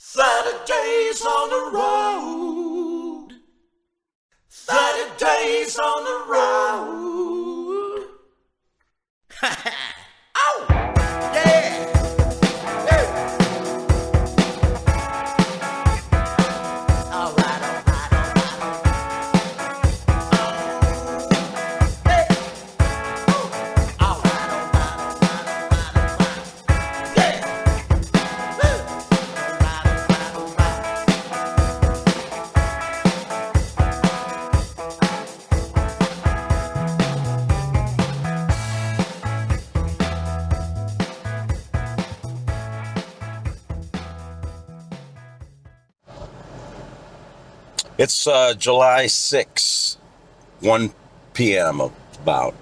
Saturdays on the road. Saturdays on the road. Oh, yeah. All right, all right, all right. Hey. All right, all right, all right, all right. Yeah. All right, all right, all right. It's July 6th, 1 p.m. about.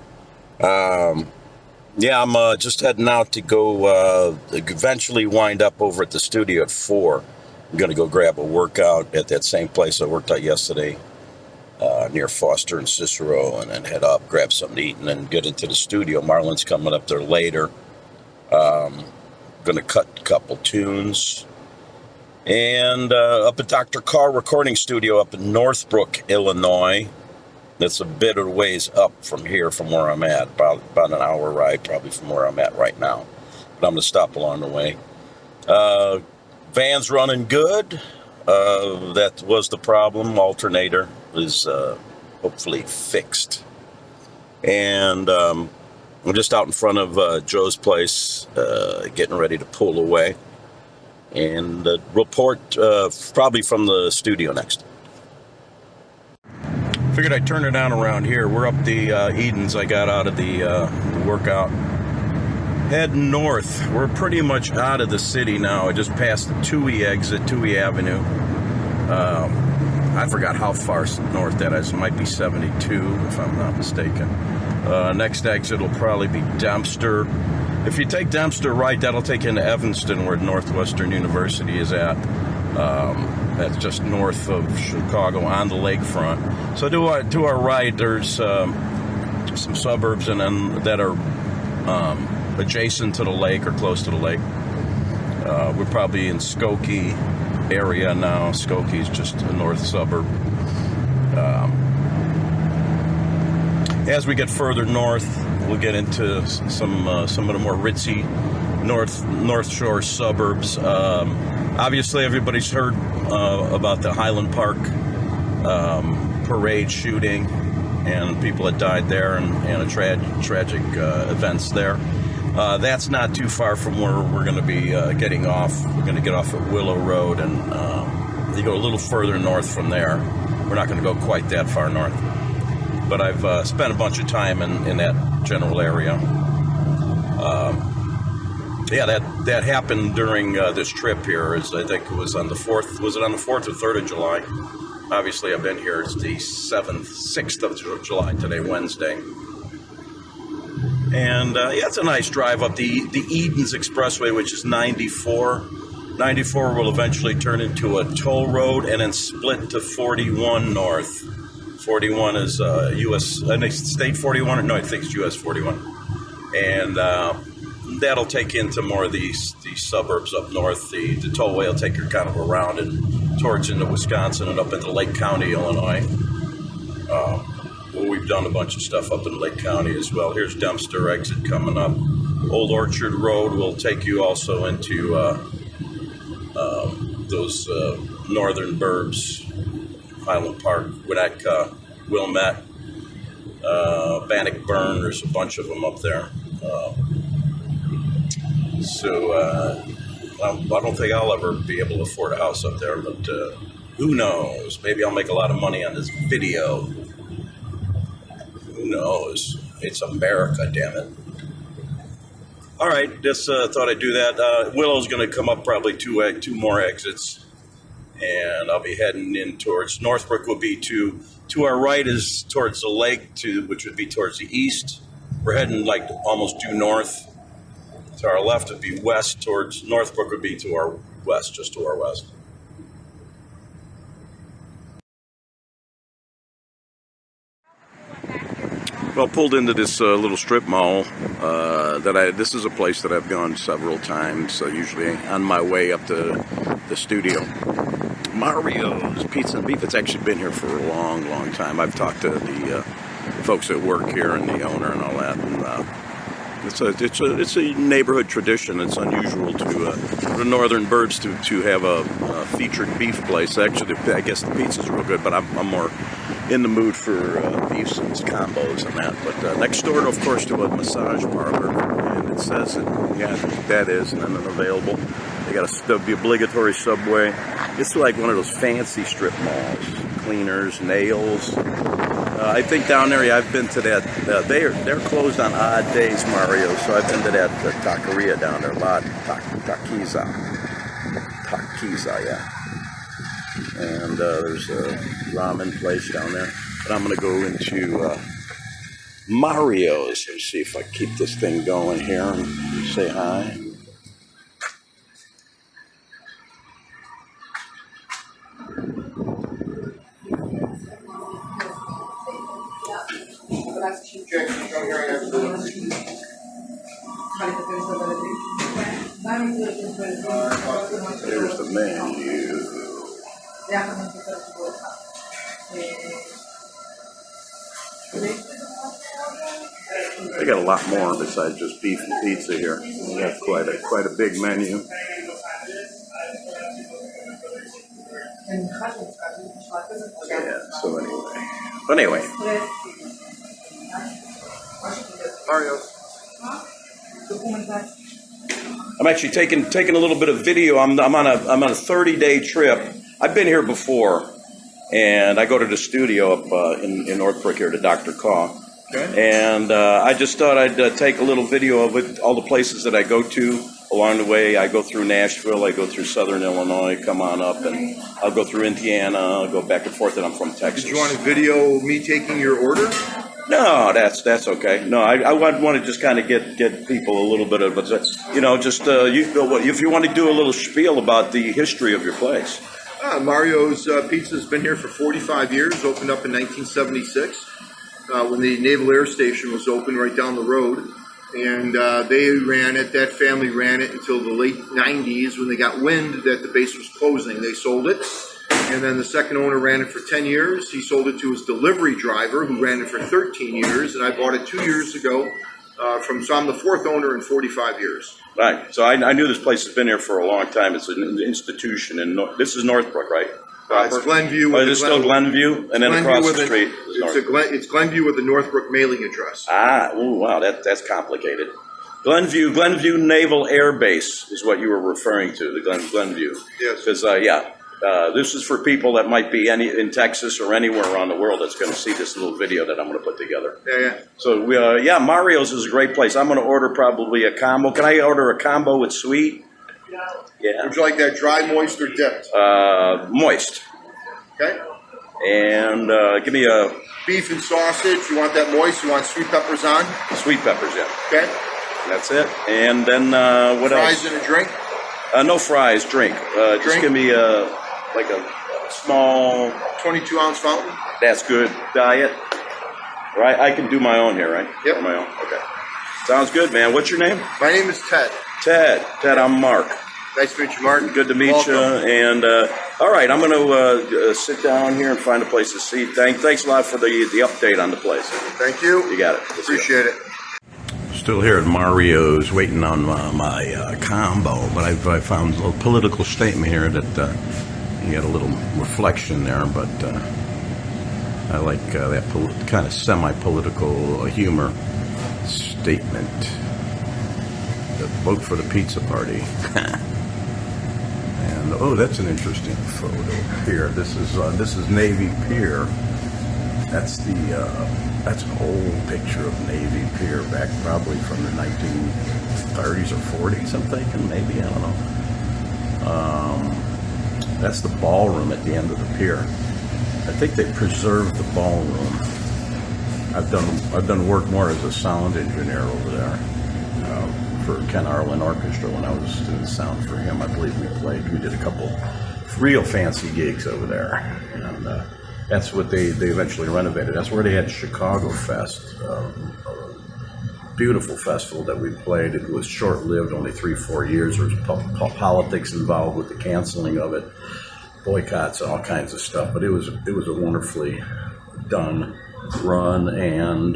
Yeah, I'm just heading out to go eventually wind up over at the studio at 4. I'm going to go grab a workout at that same place I worked out yesterday near Foster and Cicero, and then head up, grab something to eat, and then get into the studio. Marlon's coming up there later. Going to cut a couple tunes. And up at Dr. CAW Recording Studio up in Northbrook, Illinois. That's a bit of ways up from here, from where I'm at. About an hour ride, probably, from where I'm at right now. But I'm going to stop along the way. Van's running good. That was the problem. Alternator is hopefully fixed. And I'm just out in front of Joe's place, getting ready to pull away. And report probably from the studio next. Figured I'd turn it down around here. We're up the Edens. I got out of the workout. Heading north. We're pretty much out of the city now. I just passed the Toohey exit, Toohey Avenue. I forgot how far north that is. It might be 72, if I'm not mistaken. Next exit will probably be Dempster. If you take Dempster right, that'll take you into Evanston, where Northwestern University is at. That's just north of Chicago on the lakefront. So to our right, there's some suburbs and then that are adjacent to the lake or close to the lake. We're probably in Skokie area now. Skokie's just a north suburb. As we get further north, we'll get into some of the more ritzy North Shore suburbs. Obviously, everybody's heard about the Highland Park parade shooting and people that died there and tragic events there. That's not too far from where we're going to be getting off. We're going to get off at Willow Road, and you go a little further north from there. We're not going to go quite that far north. But I've spent a bunch of time in that general area. Yeah, that happened during this trip here. I think it was on the 4th. Was it on the 4th or 3rd of July? Obviously, I've been here. It's the 6th of July today, Wednesday. And yeah, it's a nice drive up the Edens Expressway, which is 94. 94 will eventually turn into a toll road and then split to 41 north. 41 is U.S. State 41, or no, I think it's U.S. 41. And that'll take you into more of these suburbs up north. The tollway will take you kind of around and towards into Wisconsin and up into Lake County, Illinois. Well, we've done a bunch of stuff up in Lake County as well. Here's Dempster exit coming up. Old Orchard Road will take you also into those northern burbs. Highland Park, Winnetka, Wilmette, Bannockburn. There's a bunch of them up there. So I don't think I'll ever be able to afford a house up there, but who knows? Maybe I'll make a lot of money on this video. Who knows? It's America, damn it. All right, just thought I'd do that. Willow's going to come up probably two more exits. And I'll be heading in towards Northbrook. Will be to our right is towards the lake, which would be towards the east. We're heading like almost due north. To our left would be west towards Northbrook. Would be to our west, just to our west. Well, pulled into this little strip mall. This is a place that I've gone several times. Usually on my way up to the studio. Mario's Pizza and Beef. It's actually been here for a long, long time. I've talked to the folks that work here and the owner and all that. And it's a neighborhood tradition. It's unusual to the northern birds to have a featured beef place. Actually, I guess the pizza's real good, but I'm more in the mood for beefs and combos and that. But next door, of course, to a massage parlor, and it says that is and then available. They got the obligatory Subway. It's like one of those fancy strip malls. Cleaners, nails. I think down there, I've been to that. They're closed on odd days, Mario. So I've been to that taqueria down there a lot. Taquiza, yeah. And there's a ramen place down there. But I'm going to go into Mario's. Let's see if I keep this thing going here and say hi. There's the menu. They got a lot more besides just beef and pizza here. They got quite a big menu. Yeah, so anyway. Mario's. I'm actually taking a little bit of video. I'm on a 30-day trip. I've been here before, and I go to the studio up in Northbrook here to Dr. CAW. Okay. And I just thought I'd take a little video of it, all the places that I go to along the way. I go through Nashville, I go through Southern Illinois, come on up, and I'll go through Indiana, I'll go back and forth, and I'm from Texas. Did you want to video me taking your order? No, that's okay. No, I want to just kind of get people a little bit of, if you want to do a little spiel about the history of your place. Mario's Pizza has been here for 45 years, opened up in 1976 when the Naval Air Station was open right down the road. And that family ran it until the late 90s when they got wind that the base was closing. They sold it. And then the second owner ran it for 10 years. He sold it to his delivery driver, who ran it for 13 years. And I bought it 2 years ago so I'm the fourth owner in 45 years. Right. So I knew this place has been here for a long time. It's an institution. And this is Northbrook, right? It's Glenview. Is it still Glenview? And then across the street is it's Glenview with the Northbrook mailing address. Wow. That's complicated. Glenview Naval Air Base is what you were referring to, the Glenview. Yes. Because, this is for people that might be in Texas or anywhere around the world that's going to see this little video that I'm going to put together. Yeah. So, Mario's is a great place. I'm going to order probably a combo. Can I order a combo with sweet? Yeah. Would you like that dry, moist, or dipped? Moist. Okay. And give me a... Beef and sausage. You want that moist? You want sweet peppers on? Sweet peppers, yeah. Okay. That's it. And then what Fries else? and a drink? No fries, drink. Just give me a small... 22-ounce fountain? That's good. Diet. Right? I can do my own here, right? Yep. On my own. Okay. Sounds good, man. What's your name? My name is Ted. Ted, I'm Mark. Nice to meet you, Martin. Good to meet Welcome. you. And all right, I'm going to sit down here and find a place to see. Thanks a lot for the update on the place. Thank you. You got it. Appreciate it. Still here at Mario's waiting on my combo, but I found a little political statement here that you got a little reflection there, but I like that kind of semi-political humor statement. Vote for the pizza party. And that's an interesting photo here. This is Navy Pier. That's an old picture of Navy Pier back probably from the 1930s or 40s, I'm thinking, maybe, I don't know. That's the ballroom at the end of the pier. I think they preserved the ballroom. I've done work more as a sound engineer over there for Ken Arlen Orchestra when I was doing sound for him. I believe we did a couple real fancy gigs over there, and That's what they eventually renovated. That's where they had Chicago Fest, a beautiful festival that we played. It was short-lived, only 3-4 years. There was politics involved with the canceling of it, boycotts, all kinds of stuff. But it was a wonderfully done run, and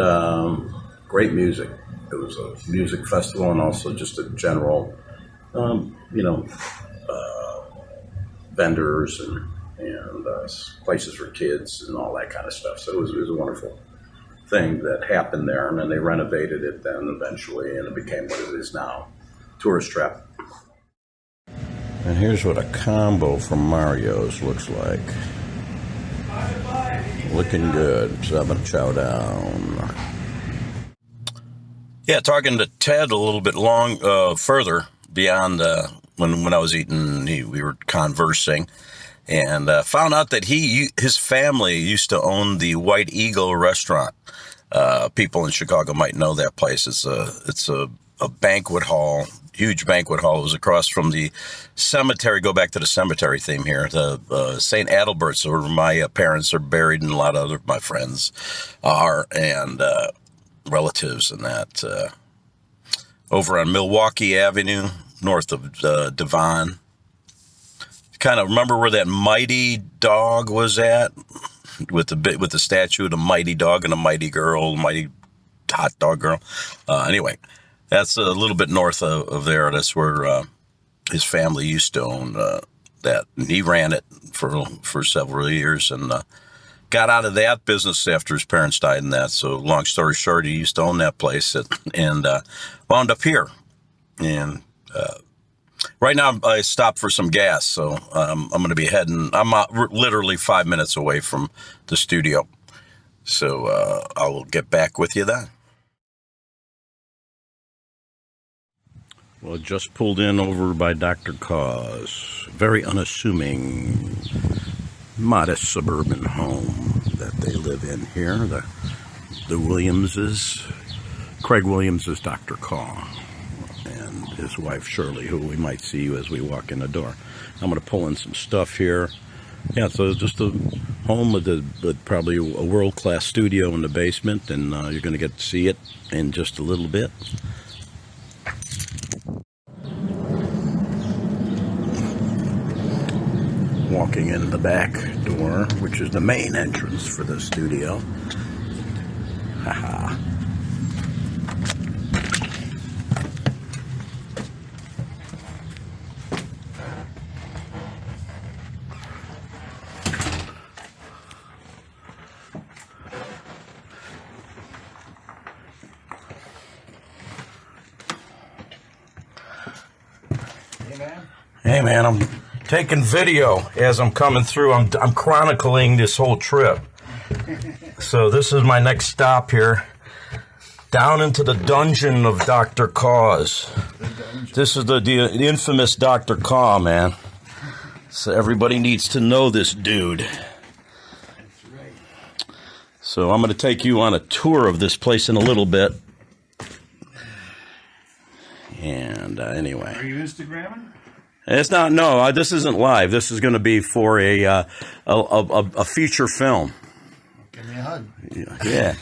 great music. It was a music festival and also just a general, vendors and places for kids and all that kind of stuff. So it was a wonderful thing that happened there, and then they renovated it then eventually, and it became what it is now, tourist trap. And here's what a combo from Mario's looks like. Looking good. So I'm gonna chow down. Yeah, talking to Ted a little bit further beyond when I was eating, we were conversing, and found out that his family used to own the White Eagle restaurant. People in Chicago might know that place. It's a banquet hall, huge banquet hall. It was across from the cemetery. Go back to the cemetery theme here. The St. Adalbert's, where my parents are buried, and a lot of my friends are, and relatives and that. Over on Milwaukee Avenue, north of Devon. Kind of remember where that mighty dog was at, with the statue of the mighty dog and a mighty girl, mighty hot dog girl. Anyway, that's a little bit north of there. That's where his family used to own that. And he ran it for several years, and got out of that business after his parents died and that. So long story short, he used to own that place and wound up here. And right now I stopped for some gas, so I'm going to be heading. I'm literally 5 minutes away from the studio, so I will get back with you then. Well, just pulled in over by Dr. CAW's. Very unassuming, modest suburban home that they live in here. The Williamses. Craig Williams is Dr. CAW, and his wife Shirley, who we might see as we walk in the door. I'm going to pull in some stuff here. Yeah, so just a home with probably a world-class studio in the basement, and you're going to get to see it in just a little bit. Walking in the back door, which is the main entrance for the studio. Haha. Hey man, I'm taking video as I'm coming through. I'm chronicling this whole trip. So this is my next stop here, down into the dungeon of Dr. CAW's. This is the infamous Dr. CAW, man. So everybody needs to know this dude. That's right. So I'm going to take you on a tour of this place in a little bit. And anyway. Are you Instagramming? It's not. No, this isn't live. This is going to be for a feature film. Give me a hug. Yeah.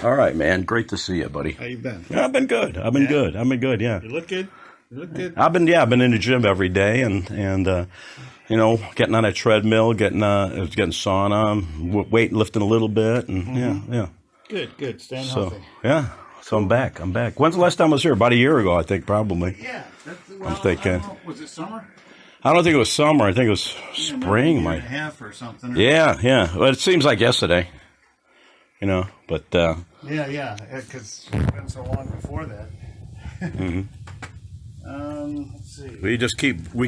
All right, man. Great to see you, buddy. How you been? I've been good. I've been good. Yeah. You look good. You look good. I've been in the gym every day, and getting on a treadmill, getting sauna, weight lifting a little bit, and yeah. Good. Staying healthy. Yeah. So I'm back. When's the last time I was here? About a year ago, I think, probably. Yeah. I'm thinking. I don't know, was it summer? I don't think it was summer. I think it was spring. A year and a half or something. Yeah. Well, it seems like yesterday. But Yeah, because it's been so long before that. Mm-hmm. Let's see. we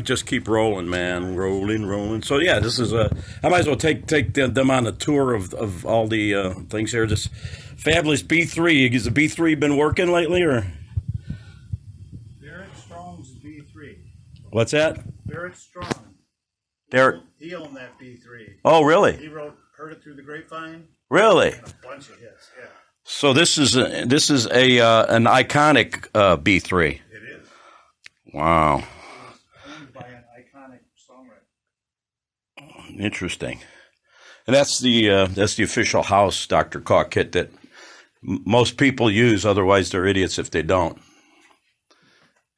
just keep rolling, man. Rolling. So yeah, this is I might as well take them on a tour of all the things here. This fabulous B3. Has the B3 been working lately, or? Barrett Strong's B3. What's that? Barrett Strong. Derek. He owned that B3. Oh, really? He Heard It Through the Grapevine. Really? And a bunch of hits, yeah. So this is an iconic B3. It is. Wow. It was owned by an iconic songwriter. Interesting. And that's the official house Dr. CAW kit that most people use. Otherwise, they're idiots if they don't.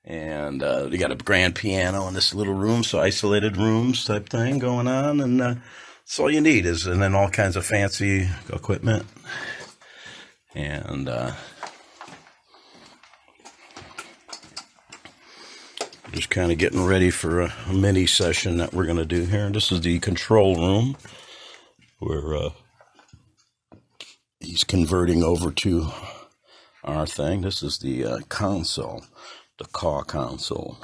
And they got a grand piano in this little room, so isolated rooms type thing going on. And that's all you need and then all kinds of fancy equipment. And just kind of getting ready for a mini session that we're going to do here. This is the control room where he's converting over to our thing. This is the console, the CAW console.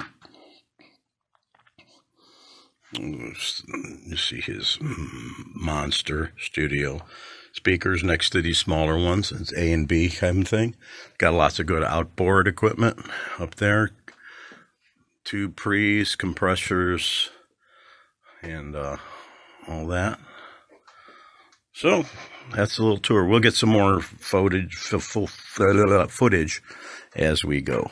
You see his monster studio speakers next to these smaller ones. It's A and B kind of thing. Got lots of good outboard equipment up there. 2 pre's, compressors, and all that. So that's a little tour. We'll get some more footage as we go.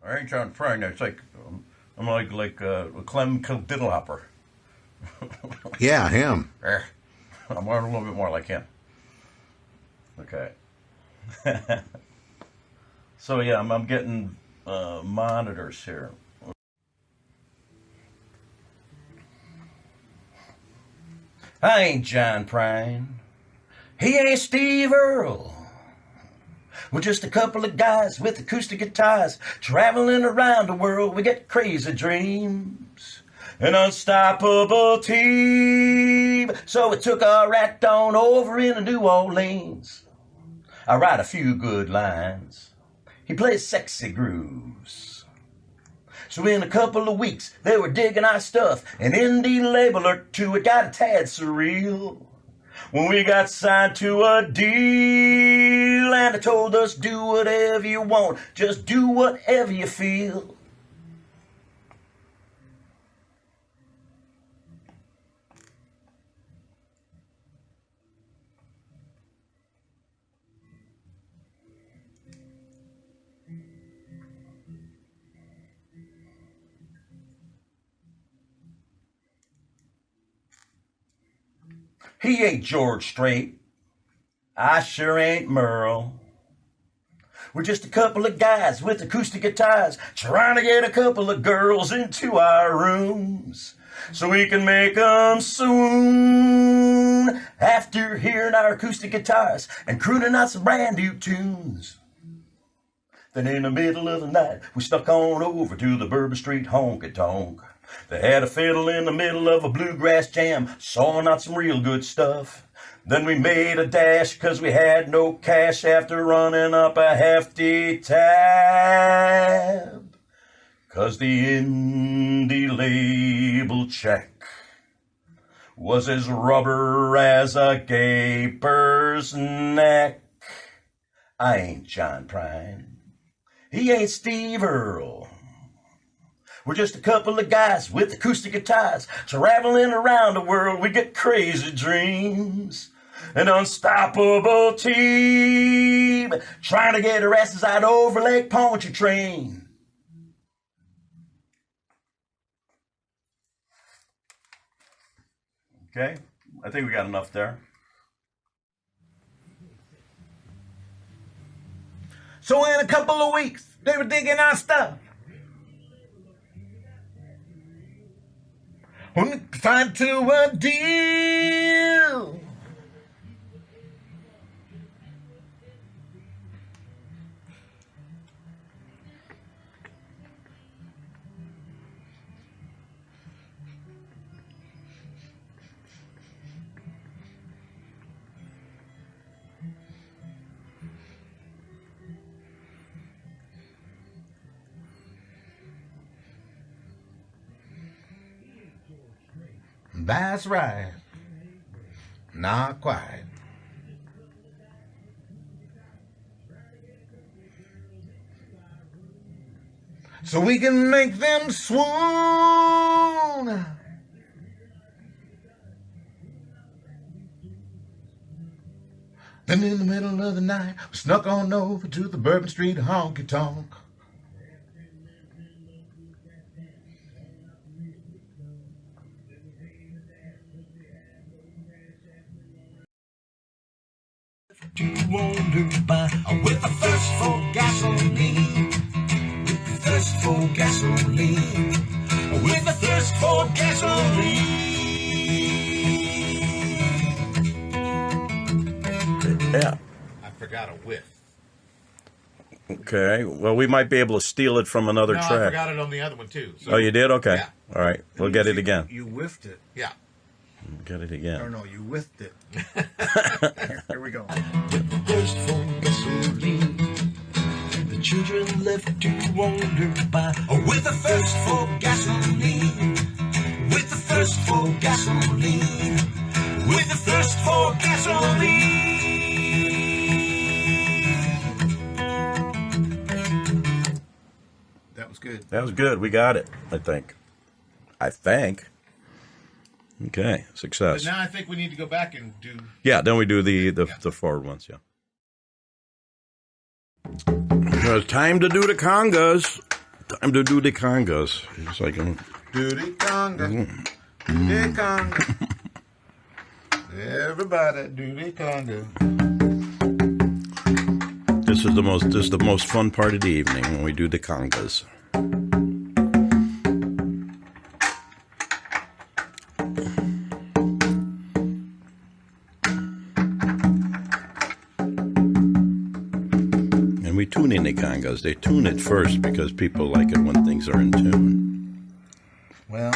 I ain't John Prine. It's like I'm like Clem Diddlehopper. Yeah, him. I'm learning a little bit more like him. Okay. So yeah, I'm getting monitors here. I ain't John Prine. He ain't Steve Earle. We're just a couple of guys with acoustic guitars traveling around the world. We get crazy dreams, an unstoppable team. So we took our rat on over into New Orleans. I write a few good lines. He plays sexy grooves. So in a couple of weeks, they were digging our stuff. An indie label or two, it got a tad surreal. When we got signed to a deal, and they told us, do whatever you want, just do whatever you feel. He ain't George Strait. I sure ain't Merle. We're just a couple of guys with acoustic guitars trying to get a couple of girls into our rooms so we can make them swoon after hearing our acoustic guitars and crooning out some brand new tunes. Then in the middle of the night, we snuck on over to the Bourbon Street honky-tonk. They had a fiddle in the middle of a bluegrass jam, sawing out some real good stuff. Then we made a dash 'cause we had no cash after running up a hefty tab. 'Cause the indie label check was as rubber as a gaper's neck. I ain't John Prine. He ain't Steve Earle. We're just a couple of guys with acoustic guitars traveling around the world. We get crazy dreams, an unstoppable team trying to get our asses out over Lake Pontchartrain. Okay, I think we got enough there. So in a couple of weeks, they were digging our stuff. Signed to a deal. That's right. Not quite. So we can make them swoon. Then in the middle of the night, we snuck on over to the Bourbon Street honky-tonk. To wonder by with a thirst for gasoline, with a thirst for gasoline, with a thirst for gasoline. Yeah. I forgot a whiff. Okay. Well, we might be able to steal it from another No, I track. forgot it on the other one too. So, Oh, you did? Okay. Yeah. All right. We'll get it again. You whiffed it. Yeah. Get it No, again. no, you whiffed it. Here we go. Thirst for gasoline, the children left to wander by with a thirst for gasoline, with a thirst for gasoline, with a thirst for gasoline. That was good. That was good. We got it, I think. Okay. But Success. now I think we need to go back and do. Yeah, then we do the forward ones, yeah. It's time to do the congas. Time to do the congas. It's like, Do the conga. Do the conga. Everybody do the conga. this is the most fun part of the evening when we do the congas. And we tune in the congas. They tune it first because people like it when things are in tune. Well,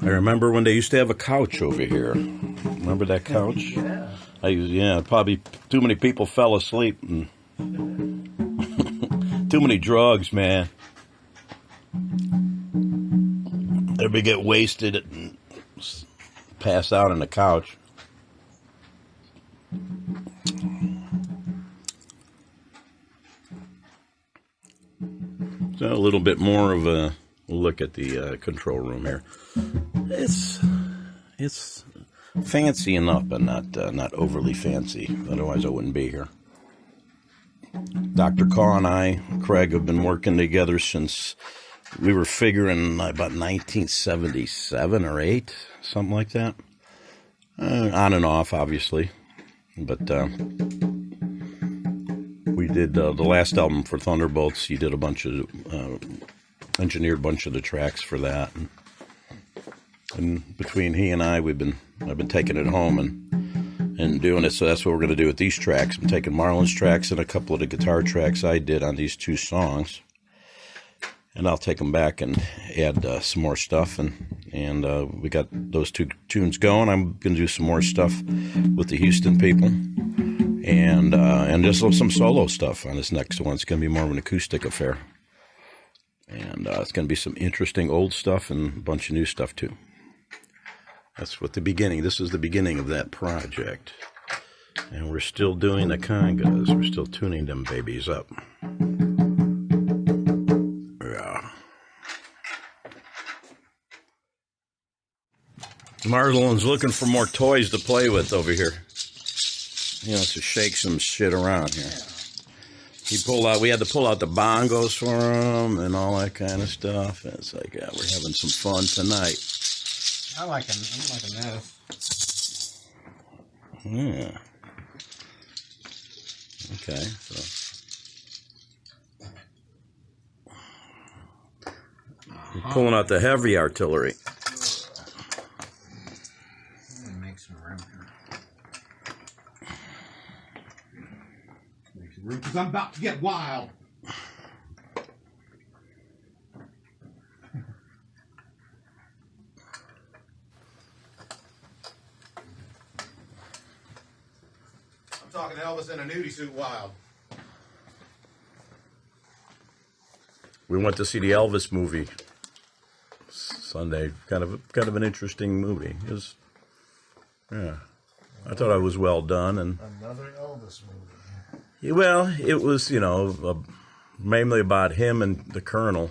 I remember when they used to have a couch over here. Remember that couch? Yeah. Probably too many people fell asleep. And too many drugs, man. Everybody get wasted and pass out on the couch. So a little bit more of a look at the control room here. It's fancy enough, but not overly fancy. Otherwise, I wouldn't be here. Dr. CAW and I, Craig, have been working together since we were figuring about 1977 or 8, something like that. On and off, obviously, but we did the last album for Thunderbolts. He did a bunch of engineered a bunch of the tracks for that. And between he and I've been taking it home and doing it. So that's what we're going to do with these tracks. I'm taking Marlon's tracks and a couple of the guitar tracks I did on these 2 songs, and I'll take them back and add some more stuff. And we got those 2 tunes going. I'm going to do some more stuff with the Houston people, and just some solo stuff on this next one. It's going to be more of an acoustic affair, and it's going to be some interesting old stuff and a bunch of new stuff too. That's what the beginning. This is the beginning of that project. And we're still doing the congas. We're still tuning them babies up. Yeah. Marlon's looking for more toys to play with over here. You know, to shake some shit around here. We had to pull out the bongos for him and all that kind of stuff. And it's like, yeah, we're having some fun tonight. I'm liking this. Yeah. Okay, so we're pulling out the heavy artillery. Make some room here. Make some room because I'm about to get wild. Talking Elvis in a nudie suit wild. We went to see the Elvis movie Sunday. Kind of an interesting movie. It was, yeah. I thought it was well done, and Another Elvis movie. well, it was mainly about him and the Colonel.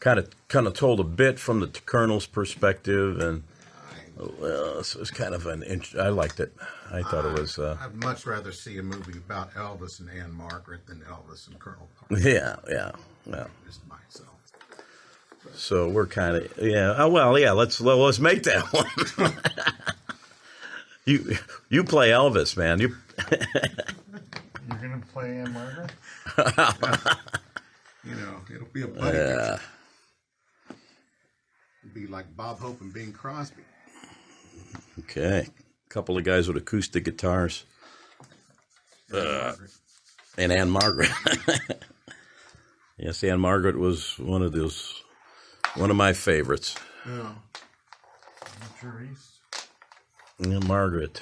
Kind of told a bit from the Colonel's perspective, and well, it was kind of I liked it. I thought it was. I'd much rather see a movie about Elvis and Anne Margaret than Elvis and Colonel Parker. Yeah. Just myself. So we're kind of Oh well, yeah. Let's make that one. You play Elvis, man. You're gonna play Anne Margaret? It'll be a buddy picture. It'll be like Bob Hope and Bing Crosby. Okay, a couple of guys with acoustic guitars. And Anne Margaret. Yes, Anne Margaret was one of my favorites. Yeah. Future East. Anne Margaret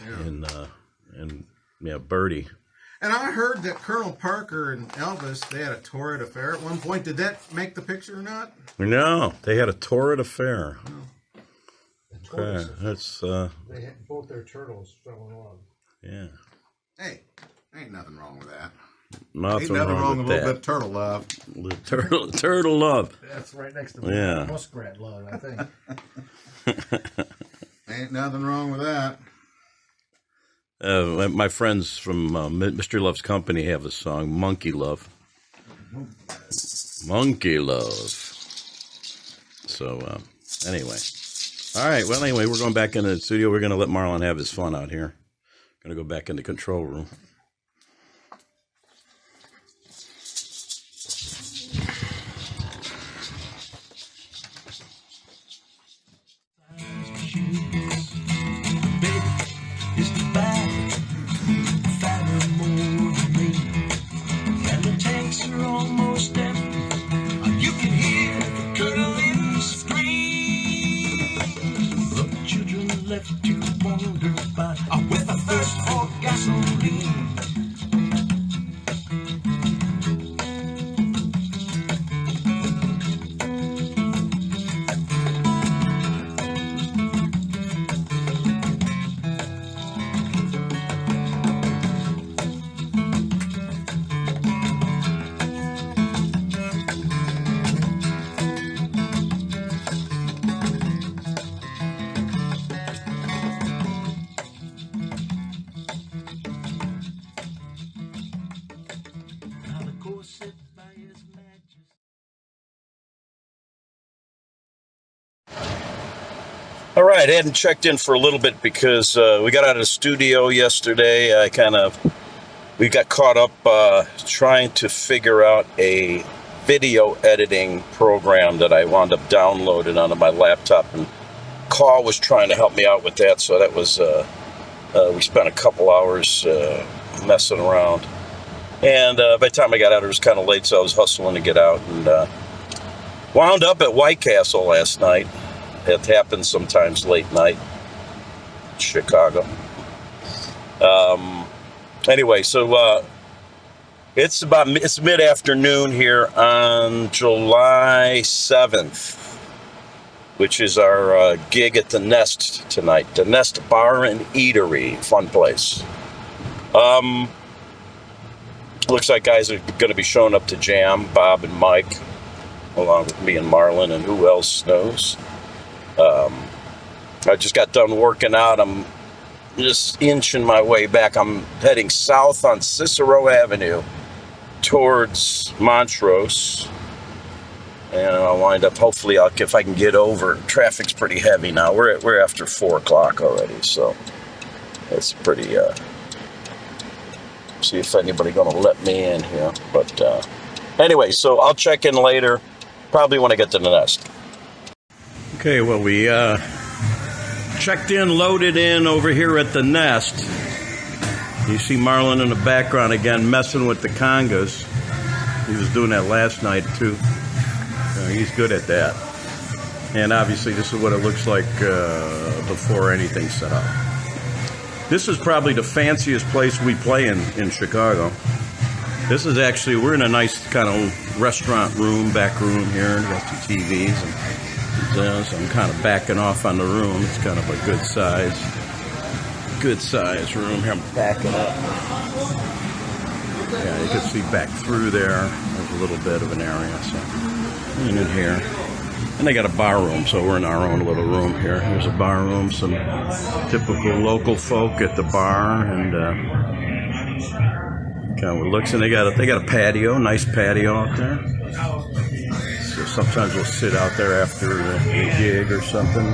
and Bertie. And I heard that Colonel Parker and Elvis, they had a torrid affair at one point. Did that make the picture or not? No, they had a torrid affair. Oh. Okay, that's They had both their turtles fell in love. yeah. Hey, ain't nothing wrong with that. Nothing Ain't nothing wrong with a little that. bit of turtle love. Turtle love. That's right next to muskrat love, I think. Ain't nothing wrong with that. My friends from Mr. Love's Company have a song, Monkey Love. Monkey Love. So, anyway. All right, well, anyway, we're going back into the studio. We're going to let Marlon have his fun out here. Going to go back in the control room. With a thirst for gasoline. All right, I hadn't checked in for a little bit because we got out of the studio yesterday. We got caught up trying to figure out a video editing program that I wound up downloading onto my laptop, and CAW was trying to help me out with that. So that was we spent a couple hours messing around, and by the time I got out, it was kind of late, so I was hustling to get out, and wound up at White Castle last night. It happens sometimes late night, Chicago. Anyway, so it's mid-afternoon here on July 7th, which is our gig at the Nest tonight. The Nest Bar and Eatery, fun place. Looks like guys are going to be showing up to jam, Bob and Mike, along with me and Marlon, and who else knows. I just got done working out. I'm just inching my way back. I'm heading south on Cicero Avenue towards Montrose, and I'll wind up, hopefully, if I can get over. Traffic's pretty heavy now. We're after 4 o'clock already, so it's pretty, see if anybody gonna let me in here. But anyway, so I'll check in later, probably when I get to the Nest. Okay, well, we checked in, loaded in over here at the Nest. You see Marlon in the background again, messing with the congas. He was doing that last night, too. He's good at that. And obviously, this is what it looks like before anything's set up. This is probably the fanciest place we play in Chicago. This is actually, we're in a nice kind of restaurant room, back room here, and got some TVs. And is. I'm kind of backing off on the room. It's kind of a good size room. Here, I'm backing up. Yeah, you can see back through there. There's a little bit of an area. So, and in here. And they got a bar room, so we're in our own little room here. Here's a bar room, some typical local folk at the bar, and kind of looks. And they got a patio, nice patio out there. So sometimes we'll sit out there after the gig or something.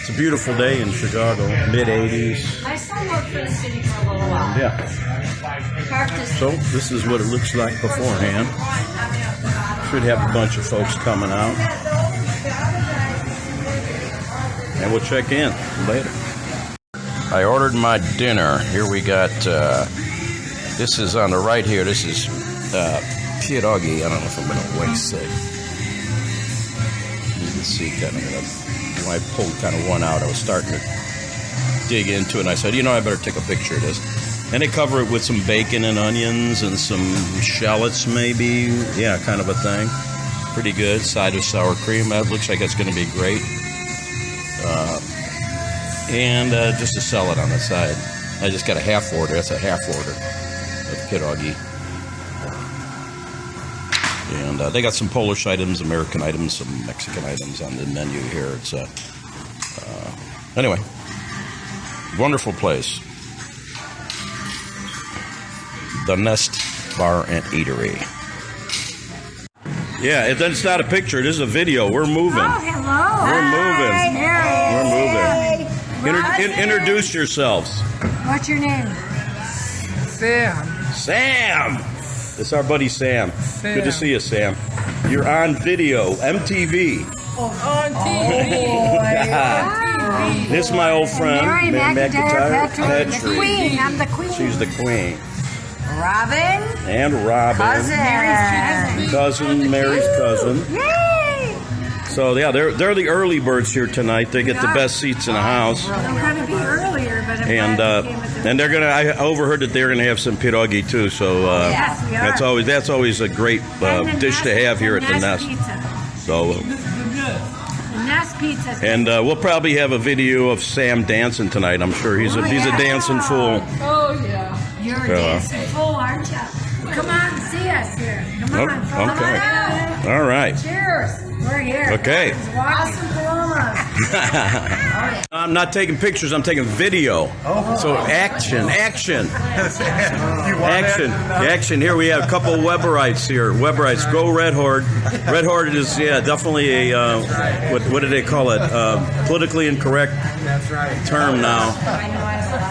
It's a beautiful day in Chicago, mid-80s. I still work for the city for a little while. Yeah. So this is what it looks like beforehand. Should have a bunch of folks coming out. And we'll check in later. I ordered my dinner. Here we got, this is on the right here. This is pierogi. I don't know if I'm going to waste it. You can see kind of when I pulled kind of one out, I was starting to dig into it. And I said, I better take a picture of this. And they cover it with some bacon and onions and some shallots maybe. Yeah, kind of a thing. Pretty good. Side of sour cream. That looks like it's going to be great. And just a salad on the side. I just got a half order. That's a half order of pierogi. And they got some Polish items, American items, some Mexican items on the menu here. It's anyway, wonderful place. The Nest Bar and Eatery. Yeah, it's not a picture. This is a video. We're moving. Oh, hello. We're moving. Hi. We're moving. Hey. Introduce yourselves. What's your name? Sam. It's our buddy Sam. Good to see you, Sam. You're on video, MTV. On TV. This is my old friend, Mary McIntyre Petrie. The Petrie. queen. I'm the queen. She's the queen. Robin. And Robin. Cousin, Mary's cousin. Yay! So yeah, they're the early birds here tonight. They get the best seats in the house. I'm going to be earlier, but I'm And glad you came at the and they're gonna. I overheard that they're gonna have some pierogi too. So Yes, we are. that's always a great And the dish to Nest- have here at the Nest. Pizza. So The Nest Pizza. and we'll probably have a video of Sam dancing tonight. I'm sure he's a dancing fool. You're a dancing fool, aren't you? Come on, see us here. Come on. Come on out. All right. Cheers. We're here. Okay. Awesome Paloma. I'm not taking pictures. I'm taking video. So action. Here we have a couple of Weberites here. Weberites, go Red Horde. Red Horde is definitely a what do they call it? Politically incorrect term now.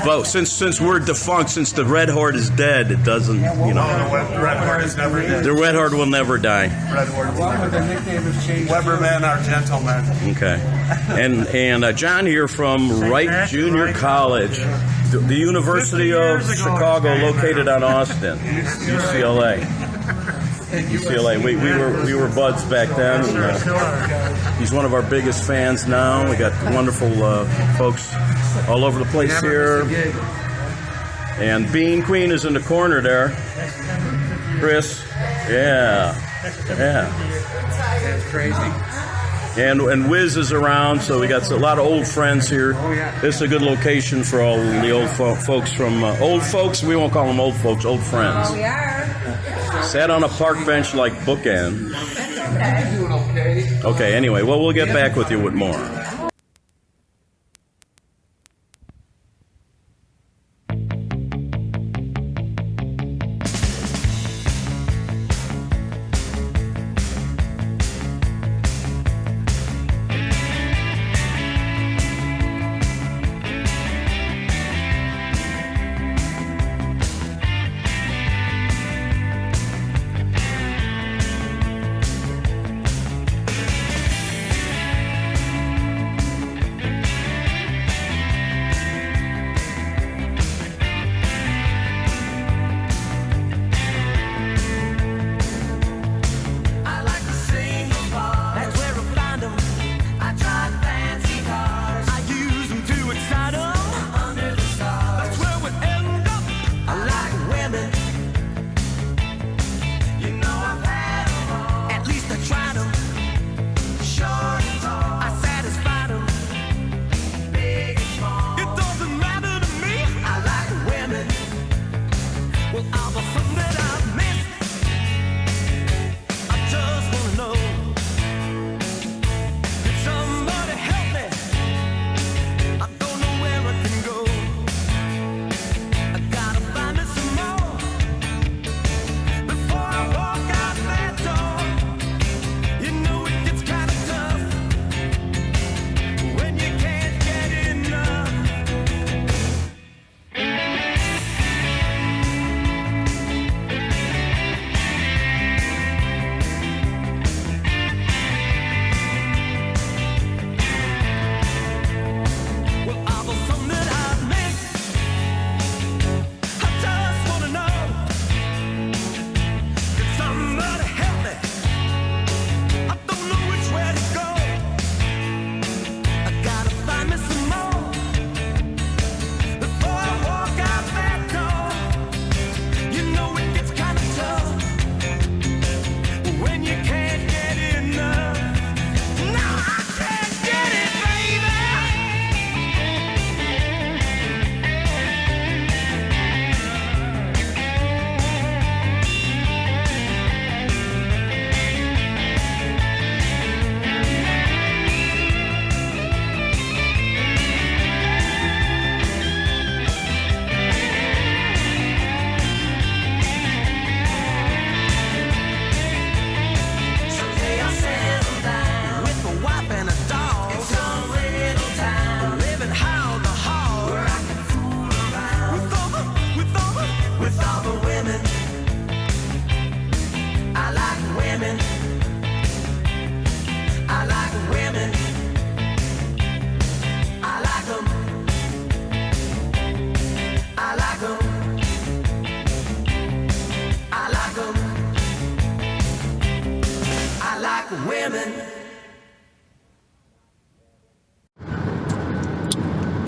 But since we're defunct, since the Red Horde is dead, it doesn't. The Red Horde is never dead. The Red Horde will never die. Red Horde will never die. The nickname has changed. Webermen are gentlemen. Okay. And John here from Wright Junior College, the University of Chicago, located on Austin, UCLA. We were buds back then. And, he's one of our biggest fans now. We got wonderful folks all over the place here. And Bean Queen is in the corner there. Chris. Yeah. It's crazy. And Wiz is around, so we got a lot of old friends here. This is a good location for all the old folks from old folks. We won't call them old folks, old friends. We are. Sat on a park bench like bookends. Okay. Anyway, well, we'll get back with you with more.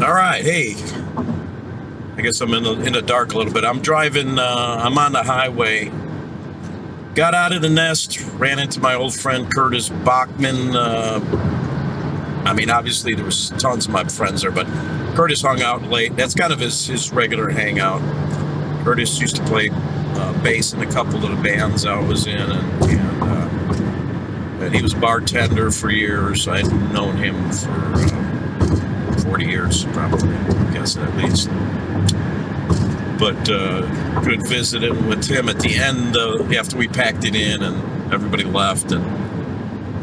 All right, hey. I guess I'm in the dark a little bit. I'm driving. I'm on the highway. Got out of the nest. Ran into my old friend Curtis Bachman. I mean, obviously there was tons of my friends there, but Curtis hung out late. That's kind of his regular hangout. Curtis used to play bass in a couple of the bands I was in, and he was a bartender for years. I'd known him for 40 years, probably, I guess at least. But could visit him with him at the end after we packed it in and everybody left, and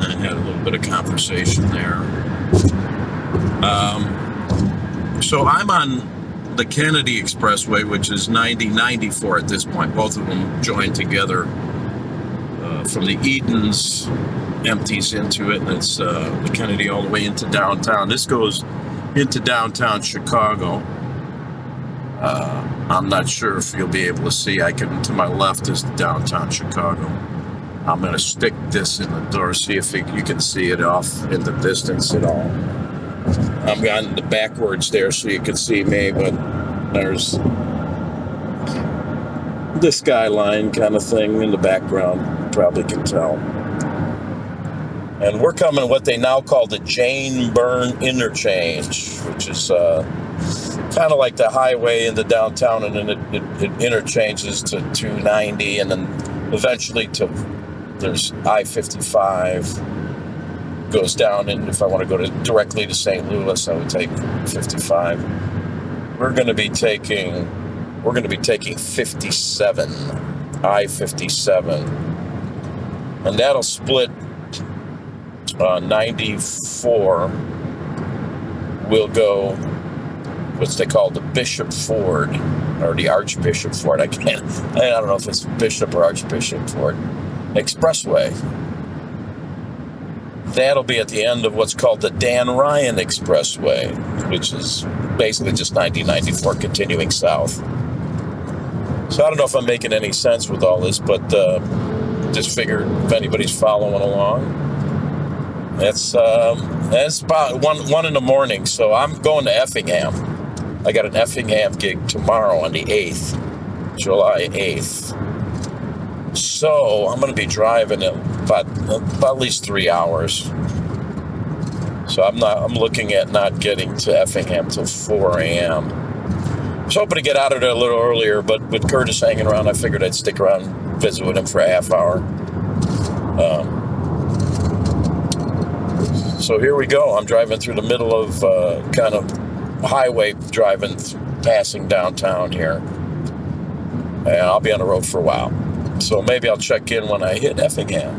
I had a little bit of conversation there. So I'm on the Kennedy Expressway, which is 90-94 at this point. Both of them join together from the Edens, empties into it, and it's the Kennedy all the way into downtown. This goes into downtown Chicago. I'm not sure if you'll be able to see. To my left is downtown Chicago. I'm going to stick this in the door, see if you can see it off in the distance at all. I'm on the backwards there so you can see me, but there's the skyline kind of thing in the background. You probably can tell. And we're coming what they now call the Jane Byrne Interchange, which is kind of like the highway into downtown, and then it interchanges to 290, and then eventually there's I-55 goes down, and if I want to go directly to St. Louis, I would take 55. We're going to be taking 57, I-57, and that'll split 94. We'll go what's they call the Bishop Ford, or the Archbishop Ford. I don't know if it's Bishop or Archbishop Ford Expressway. That'll be at the end of what's called the Dan Ryan Expressway, which is basically just 90-94 continuing south. So I don't know if I'm making any sense with all this, but just figured if anybody's following along. That's about one in the morning, so I'm going to Effingham. I got an Effingham gig tomorrow on the 8th, July 8th. So I'm going to be driving about at least 3 hours. So I'm looking at not getting to Effingham till 4 a.m. I was hoping to get out of there a little earlier, but with Curtis hanging around, I figured I'd stick around and visit with him for a half hour. So here we go. I'm driving through the middle of kind of highway, passing downtown here. And I'll be on the road for a while. So maybe I'll check in when I hit Effingham.